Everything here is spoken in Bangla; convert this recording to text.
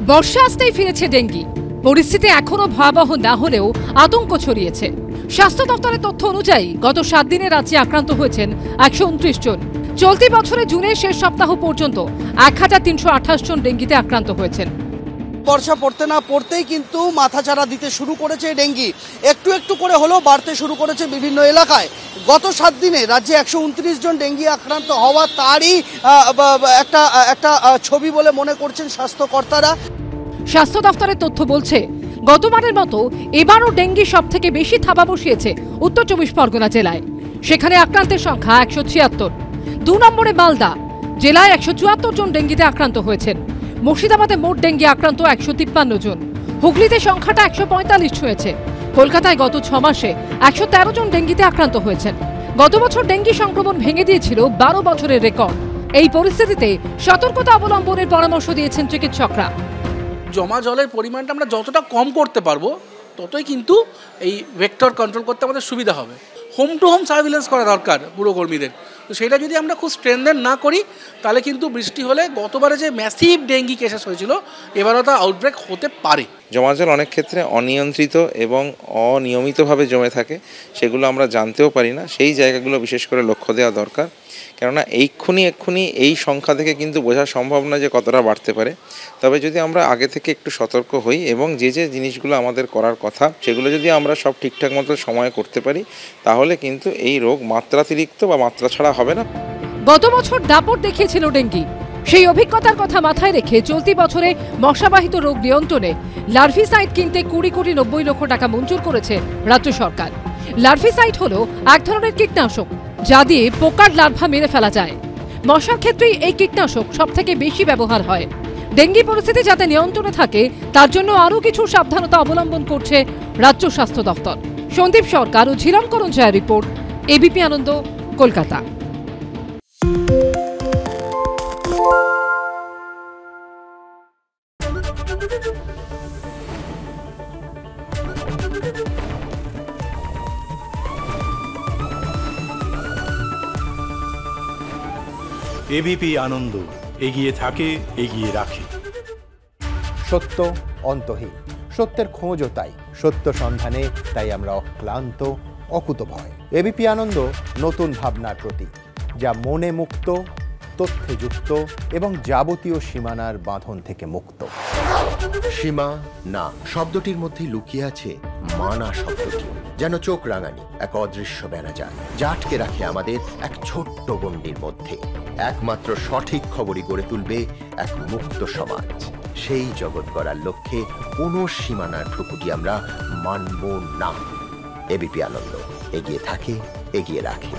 বর্ষা আসতেই ফিরেছে ডেঙ্গি। পরিস্থিতি এখনো ভয়াবহ না হলেও আতঙ্ক ছড়িয়েছে। স্বাস্থ্য দপ্তরের তথ্য অনুযায়ী গত 7 দিনে রাজ্যে আক্রান্ত হয়েছেন 129 জন। চলতি বছরে জুনের শেষ সপ্তাহ পর্যন্ত 1328 জন ডেঙ্গিতে আক্রান্ত হয়েছেন। বর্ষা পড়তে না পড়তেই কিন্তু মাথাচাড়া দিতে শুরু করেছে ডেঙ্গি। একটু একটু করে হলেও বাড়তে শুরু করেছে বিভিন্ন এলাকায়। গত 7 দিনে রাজ্যে 129 জন ডেঙ্গি আক্রান্ত হওয়া তারই একটা ছবি বলে মনে করছেন স্বাস্থ্যকর্তারা। স্বাস্থ্য দপ্তরের তথ্য বলছে, গতবারের মতো এবারও ডেঙ্গি সব থেকে বেশি থাবা বসিয়েছে উত্তর 24 পরগনা জেলায়। সেখানে আক্রান্তের সংখ্যা 176। 2 নম্বরে মালদা জেলায় 174 জন ডেঙ্গিতে আক্রান্ত হয়েছেন। মুর্শিদাবাদে মোট ডেঙ্গি আক্রান্ত 153 জন। হুগলিতে সংখ্যাটা 145 ছুঁয়েছে। কলকাতায় গত 6 মাসে 113 জন ডেঙ্গিতে আক্রান্ত হয়েছেন। গত বছর ডেঙ্গি সংক্রমণ ভেঙে দিয়েছিল 12 বছরের রেকর্ড। এই পরিস্থিতিতে সতর্কতা অবলম্বনের পরামর্শ দিয়েছেন চিকিৎসকরা। জমা জলের পরিমাণটা আমরা যতটা কম করতে পারবো ততই কিন্তু এই ভেক্টর কন্ট্রোল করতে আমাদের সুবিধা হবে। হোম টু হোম সার্ভিলেন্স করা দরকার পুরো কর্মীদের। তো সেটা যদি আমরা খুব স্ট্রেনথেন না করি তাহলে কিন্তু বৃষ্টি হলে গতবারে যে ম্যাসিভ ডেঙ্গি কেসেস হয়েছিল এবারও তা আউটব্রেক হতে পারে। জমা জল অনেক ক্ষেত্রে অনিয়ন্ত্রিত এবং অনিয়মিতভাবে জমে থাকে, সেগুলো আমরা জানতেও পারি না। সেই জায়গাগুলো বিশেষ করে লক্ষ্য দেওয়া দরকার, কেননা এক্ষুনি এই সংখ্যা থেকে কিন্তু বোঝা সম্ভব না যে কতটা বাড়তে পারে। তবে যদি আমরা আগে থেকে একটু সতর্ক হই এবং যে জিনিসগুলো আমাদের করার কথা সেগুলো যদি আমরা সব ঠিকঠাক মতো সময়ে করতে পারি তাহলে কিন্তু এই রোগ মাত্রাতিরিক্ত বা মাত্রা ছাড়া হবে না। গত বছর দাপট দেখিয়েছিল ডেঙ্গি। সেই অভিজ্ঞতার কথা মাথায় রেখে চলতি বছরে মশাবাহিত রোগ নিয়ন্ত্রণে লার্ভিসাইড কিনতে 20 কোটি 90 লক্ষ টাকা মঞ্জুর করেছে রাজ্য সরকার। লার্ভিসাইড হলো এক ধরনের কীটনাশক যা দিয়ে পোকার লার্ভা মেরে ফেলা যায়। মশার ক্ষেত্রেই এই কীটনাশক সব থেকে বেশি ব্যবহার হয়। ডেঙ্গি পরিস্থিতি যাতে নিয়ন্ত্রণে থাকে তার জন্য আরও কিছু সাবধানতা অবলম্বন করছে রাজ্য স্বাস্থ্য দপ্তর। সন্দীপ সরকার ও ঝিলম করঞ্জয়ের রিপোর্ট, এবিপি আনন্দ, কলকাতা। এবিপি আনন্দ, এগিয়ে থাকে, এগিয়ে রাখে। সত্য অন্তহীন, সত্যের খোঁজও তাই, সত্য সন্ধানে তাই আমরা অক্লান্ত, অকুতভয়। এবিপি আনন্দ নতুন ভাবনার প্রতীক, যা মনে মুক্ত, তথ্যে যুক্ত এবং যাবতীয় সীমানার বাঁধন থেকে মুক্ত। সীমা না শব্দটির মধ্যে লুকিয়ে আছে মানা শব্দটি, যেন চোখ রাঙানি এক অদৃশ্য ব্যানাজার যা আটকে রাখে আমাদের এক ছোট্ট গণ্ডির মধ্যে। একমাত্র সঠিক খবরই গড়ে তুলবে এক মুক্ত সমাজ। সেই জগৎ গড়ার লক্ষ্যে কোনো সীমানার ঠুকুটি আমরা মানব না। এবিপি আনন্দ, এগিয়ে থাকে, এগিয়ে রাখে।